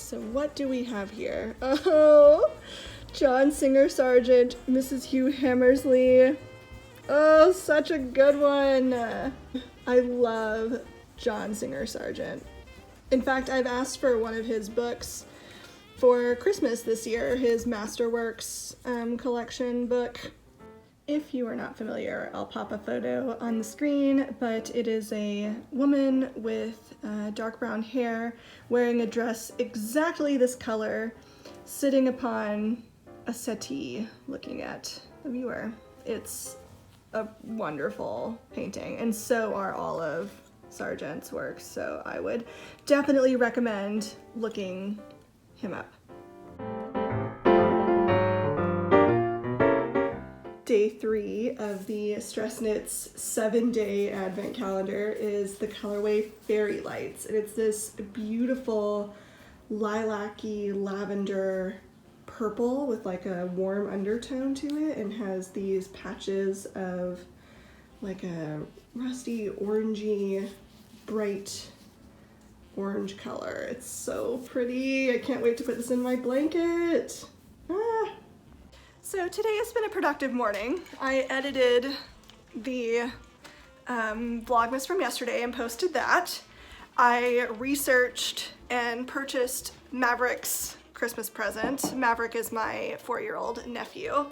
So what do we have here? Oh, John Singer Sargent, Mrs. Hugh Hammersley. Oh, such a good one. I love John Singer Sargent. In fact, I've asked for one of his books for Christmas this year, his Masterworks collection book. If you are not familiar, I'll pop a photo on the screen, but it is a woman with dark brown hair wearing a dress exactly this color, sitting upon a settee looking at the viewer. It's a wonderful painting, and so are all of Sargent's works, so I would definitely recommend looking him up. Day 3 of the Stress Knits 7-day advent calendar is the colorway Fairy Lights, and it's this beautiful lilac-y lavender purple with like a warm undertone to it, and has these patches of like a rusty orangey bright orange color. It's so pretty. I can't wait to put this in my blanket. So today has been a productive morning. I edited the Vlogmas from yesterday and posted that. I researched and purchased Maverick's Christmas present. Maverick is my 4-year-old nephew.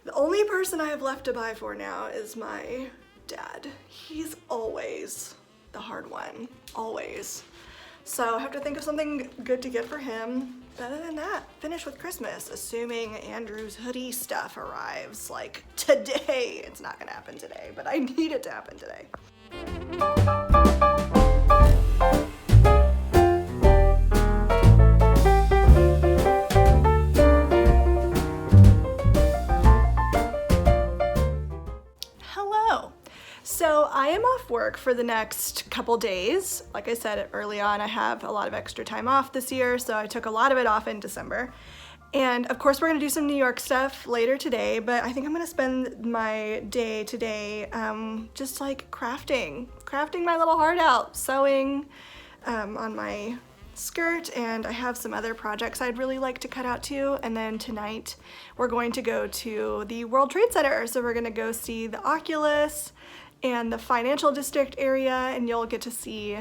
The only person I have left to buy for now is my dad. He's always the hard one, always. So I have to think of something good to get for him. But other than that, finish with Christmas, assuming Andrew's hoodie stuff arrives like today. It's not gonna happen today, but I need it to happen today. So I am off work for the next couple days. Like I said early on, I have a lot of extra time off this year, so I took a lot of it off in December. And of course we're gonna do some New York stuff later today, but I think I'm gonna spend my day today just like crafting my little heart out, sewing on my skirt, and I have some other projects I'd really like to cut out too. And then tonight we're going to go to the World Trade Center. So we're gonna go see the Oculus and the financial district area, and you'll get to see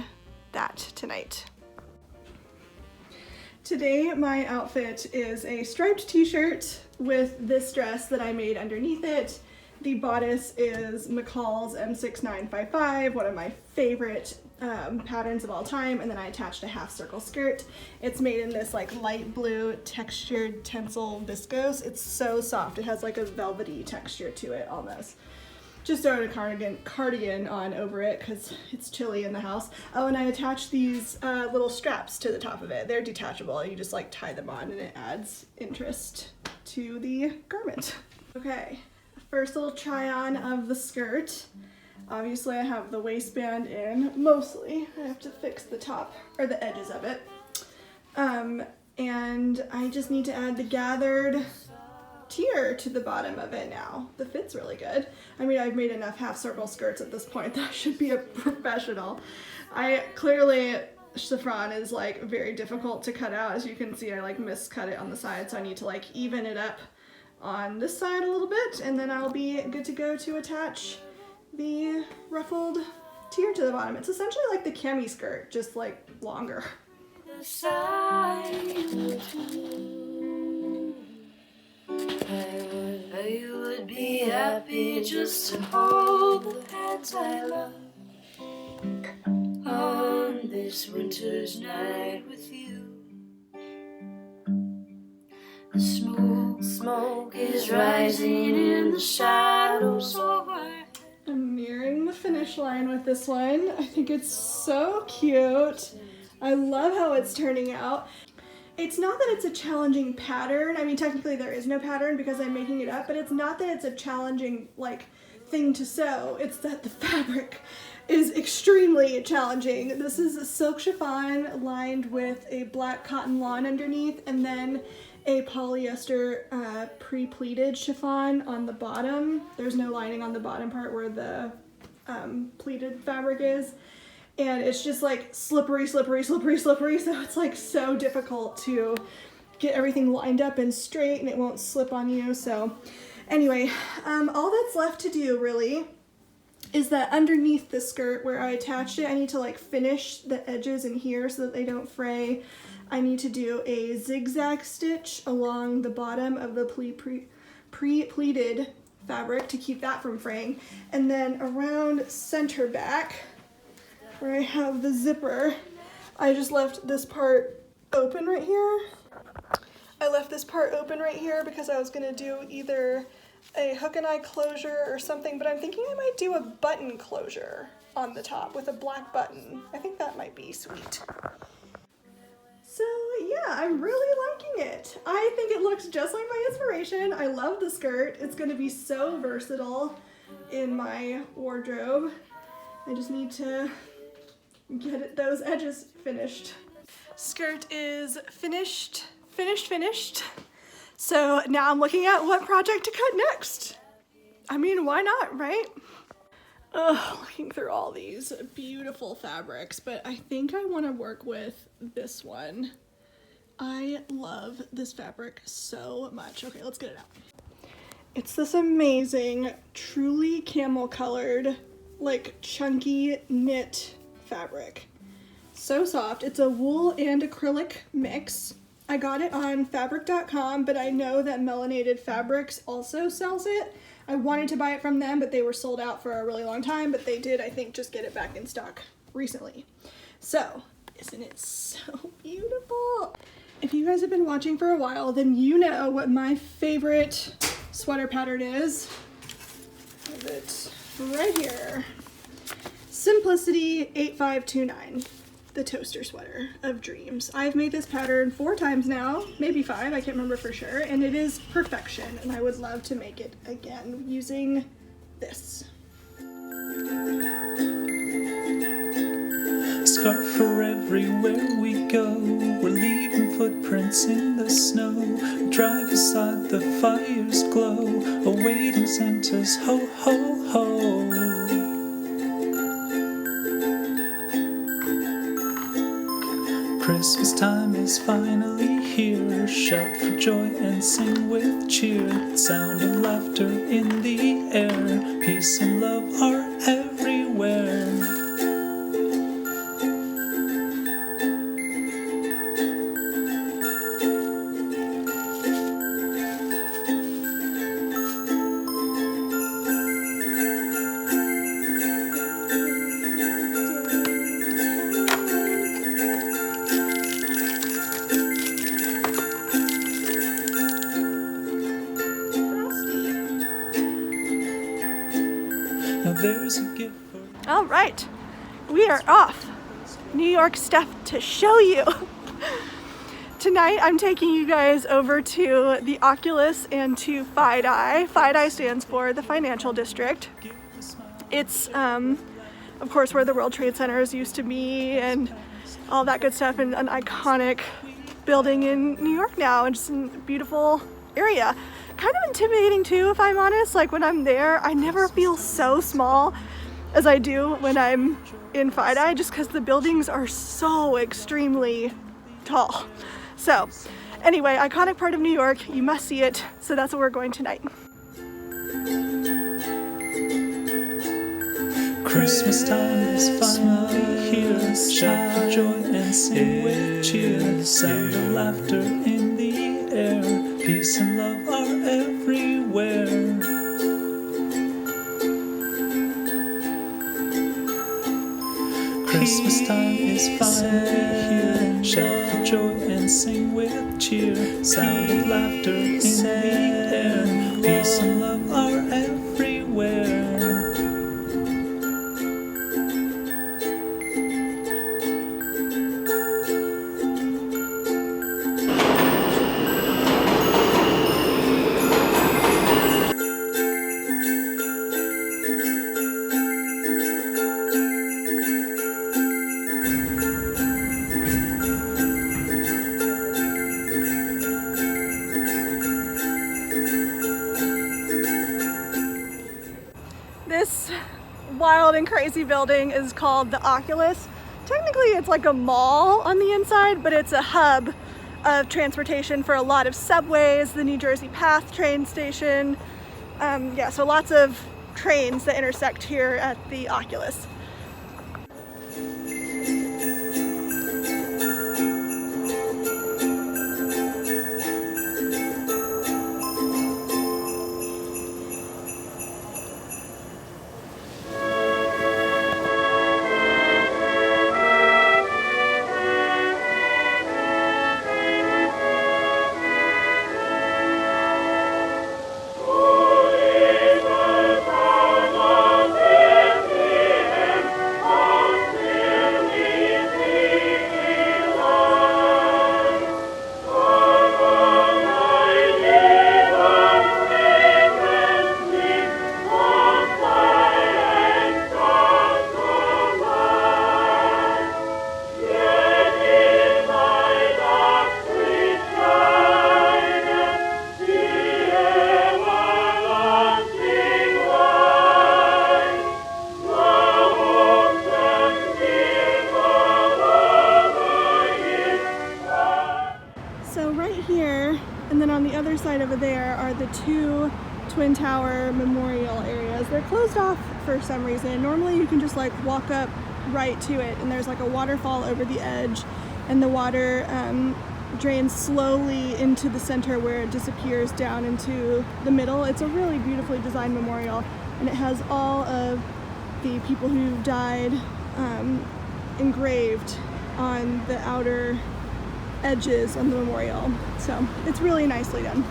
that tonight. Today my outfit is a striped t-shirt with this dress that I made underneath it. The bodice is McCall's M6955, one of my favorite patterns of all time, and then I attached a half circle skirt. It's made in this like light blue textured tencel viscose. It's so soft. It has like a velvety texture to it almost. Just throwing a cardigan on over it because it's chilly in the house. Oh, and I attached these little straps to the top of it. They're detachable. You just like tie them on and it adds interest to the garment. Okay, first little try on of the skirt. Obviously I have the waistband in, mostly. I have to fix the top, or the edges of it. And I just need to add the gathered tier to the bottom of it now. The fit's really good. I mean, I've made enough half circle skirts at this point that I should be a professional. Clearly chiffon is like very difficult to cut out. As you can see, I like miscut it on the side, so I need to like even it up on this side a little bit, and then I'll be good to go to attach the ruffled tier to the bottom. It's essentially like the cami skirt, just like longer. I would be happy just to hold the hands I love on this winter's night with you. The smoke is rising in the shadows overhead. I'm nearing the finish line with this one. I think it's so cute. I love how it's turning out. It's not that it's a challenging pattern. I mean, technically there is no pattern because I'm making it up, but it's not that it's a challenging like thing to sew. It's that the fabric is extremely challenging. This is a silk chiffon lined with a black cotton lawn underneath, and then a polyester pre-pleated chiffon on the bottom. There's no lining on the bottom part where the pleated fabric is. and it's just like slippery, slippery, slippery, slippery. So it's like so difficult to get everything lined up and straight, and it won't slip on you. So anyway, all that's left to do really is that underneath the skirt where I attached it, I need to like finish the edges in here so that they don't fray. I need to do a zigzag stitch along the bottom of the pre-pleated fabric to keep that from fraying. And then around center back, where I have the zipper, I just left this part open right here. I left this part open right here because I was gonna do either a hook and eye closure or something, but I'm thinking I might do a button closure on the top with a black button. I think that might be sweet. So yeah, I'm really liking it. I think it looks just like my inspiration. I love the skirt. It's gonna be so versatile in my wardrobe. I just need to get those edges finished. Skirt is finished. So now I'm looking at what project to cut next. I mean, why not, right? Ugh, looking through all these beautiful fabrics, but I think I want to work with this one. I love this fabric so much. Okay, let's get it out. It's this amazing, truly camel colored, like chunky knit fabric. So soft. It's a wool and acrylic mix. I got it on fabric.com, but I know that Melanated Fabrics also sells it. I wanted to buy it from them, but they were sold out for a really long time, but they did, I think, just get it back in stock recently. So, isn't it so beautiful? If you guys have been watching for a while, then you know what my favorite sweater pattern is. I have it right here. Simplicity 8529. The toaster sweater of dreams. I've made this pattern 4 times now, maybe 5, I can't remember for sure, and it is perfection, and I would love to make it again using this. Scarf for everywhere we go. We're leaving footprints in the snow. We drive beside the fire's glow, awaiting Santa's ho ho ho. Christmas time is finally here. Shout for joy and sing with cheer. Sound of laughter in the air. Peace and love are everywhere. There's a gift for... All right, we are off. New York stuff to show you. Tonight I'm taking you guys over to the Oculus and to FiDi. FiDi stands for the Financial District. It's of course where the World Trade Centers used to be and all that good stuff, and an iconic building in New York now, and just a beautiful area. Kind of intimidating too, if I'm honest. Like when I'm there, I never feel so small as I do when I'm in FiDi, just because the buildings are so extremely tall. So anyway, iconic part of New York, you must see it. So that's where we're going tonight. Christmas time is finally here. Shout for joy and sing with cheer. Sound of laughter in the air. Peace and love are everywhere. Christmas time is finally here. Shout for joy and sing with cheer. Sound of laughter in the air. Peace and love are everywhere. wild and crazy building is called the Oculus. Technically it's like a mall on the inside, but it's a hub of transportation for a lot of subways, the New Jersey Path train station. Yeah, so lots of trains that intersect here at the Oculus. Over there are the two Twin Tower memorial areas. They're closed off for some reason. Normally you can just like walk up right to it, and there's like a waterfall over the edge, and the water drains slowly into the center where it disappears down into the middle. It's a really beautifully designed memorial, and it has all of the people who died engraved on the outer edges of the memorial. So it's really nicely done.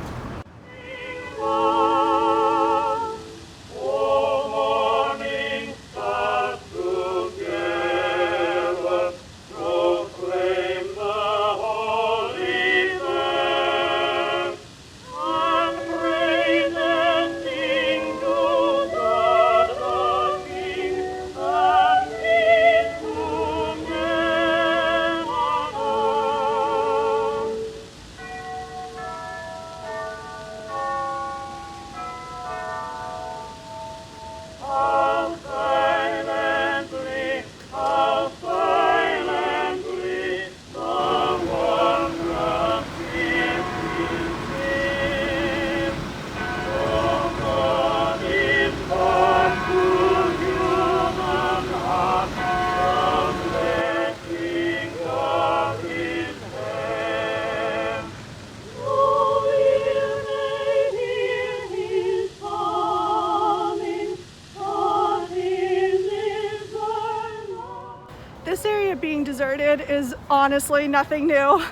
This area being deserted is honestly nothing new.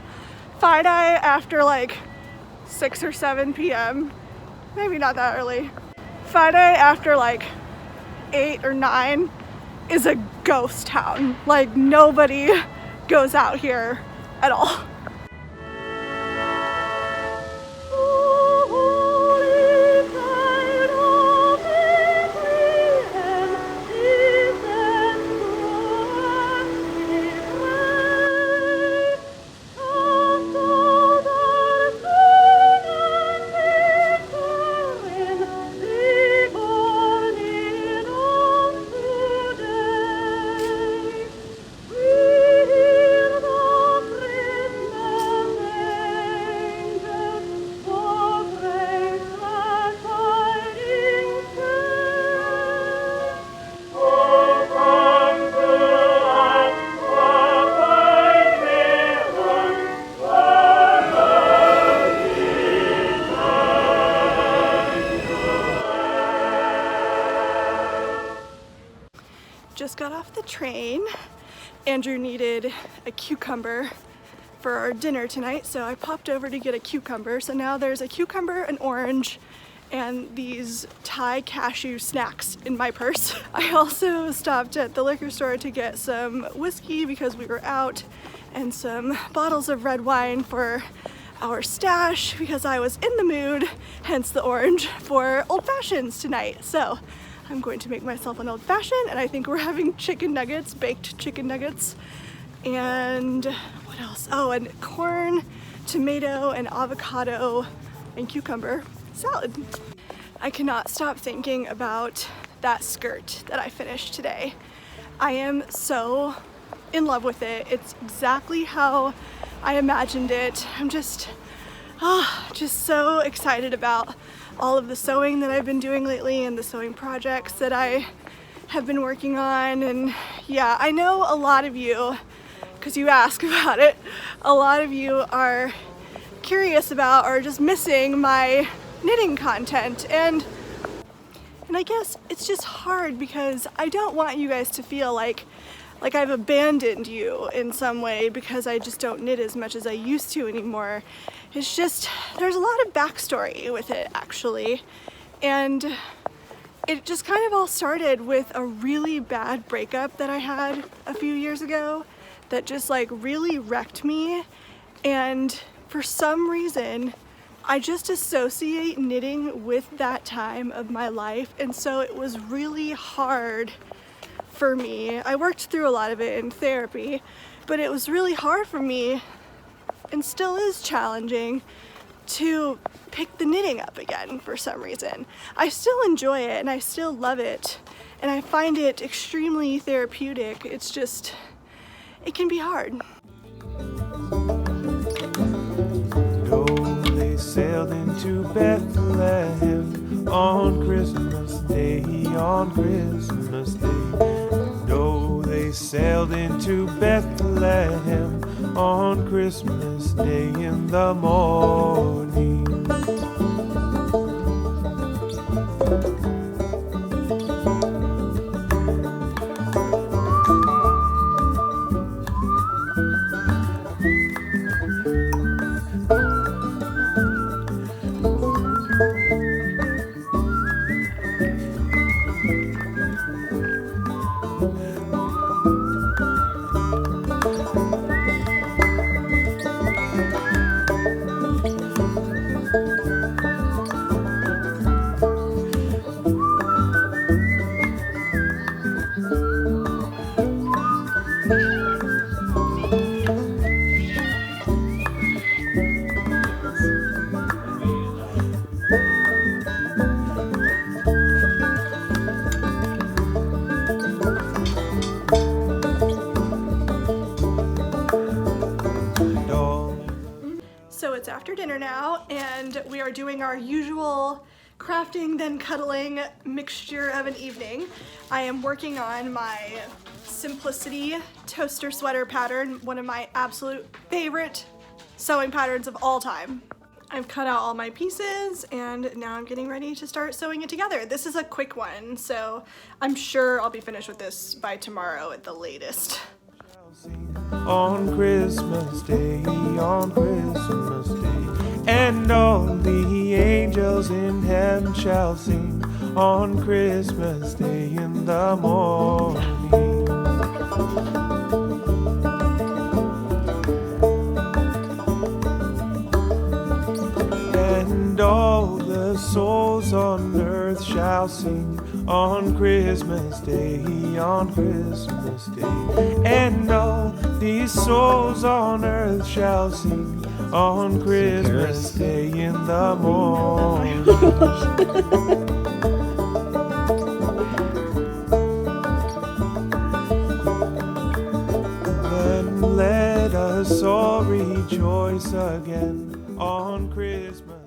Friday after like 6 or 7 p.m. Maybe not that early. Friday after like 8 or 9 is a ghost town. Like nobody goes out here at all. Just got off the train. Andrew needed a cucumber for our dinner tonight, so I popped over to get a cucumber. So now there's a cucumber, an orange, and these Thai cashew snacks in my purse. I also stopped at the liquor store to get some whiskey because we were out, and some bottles of red wine for our stash because I was in the mood, hence the orange, for old fashions tonight. So I'm going to make myself an old fashioned, and I think we're having chicken nuggets, baked chicken nuggets, and what else? Oh, and corn, tomato, and avocado, and cucumber salad. I cannot stop thinking about that skirt that I finished today. I am so in love with it. It's exactly how I imagined it. I'm just so excited about all of the sewing that I've been doing lately and the sewing projects that I have been working on. And yeah, I know a lot of you, because you ask about it, a lot of you are curious about or just missing my knitting content, and I guess it's just hard because I don't want you guys to feel like I've abandoned you in some way because I just don't knit as much as I used to anymore. It's just, there's a lot of backstory with it actually, and it just kind of all started with a really bad breakup that I had a few years ago that just like really wrecked me, and for some reason I just associate knitting with that time of my life, and so it was really hard for me. I worked through a lot of it in therapy, but it was really hard for me, and still is challenging, to pick the knitting up again for some reason. I still enjoy it and I still love it, and I find it extremely therapeutic. It's just, it can be hard. They sailed into Bethlehem on Christmas Day, on Christmas Day. No, they sailed into Bethlehem on Christmas Day in the morning. So it's after dinner now, and we are doing our usual crafting then cuddling mixture of an evening. I am working on my Simplicity toaster sweater pattern, one of my absolute favorite sewing patterns of all time. I've cut out all my pieces and now I'm getting ready to start sewing it together. This is a quick one, so I'm sure I'll be finished with this by tomorrow at the latest. On Christmas Day, on Christmas Day, and all the angels in heaven shall sing on Christmas Day in the morning. And all the souls on earth shall sing on Christmas Day, on Christmas Day. And all these souls on earth shall sing on Christmas Day in the morning. Then let us all rejoice again on Christmas.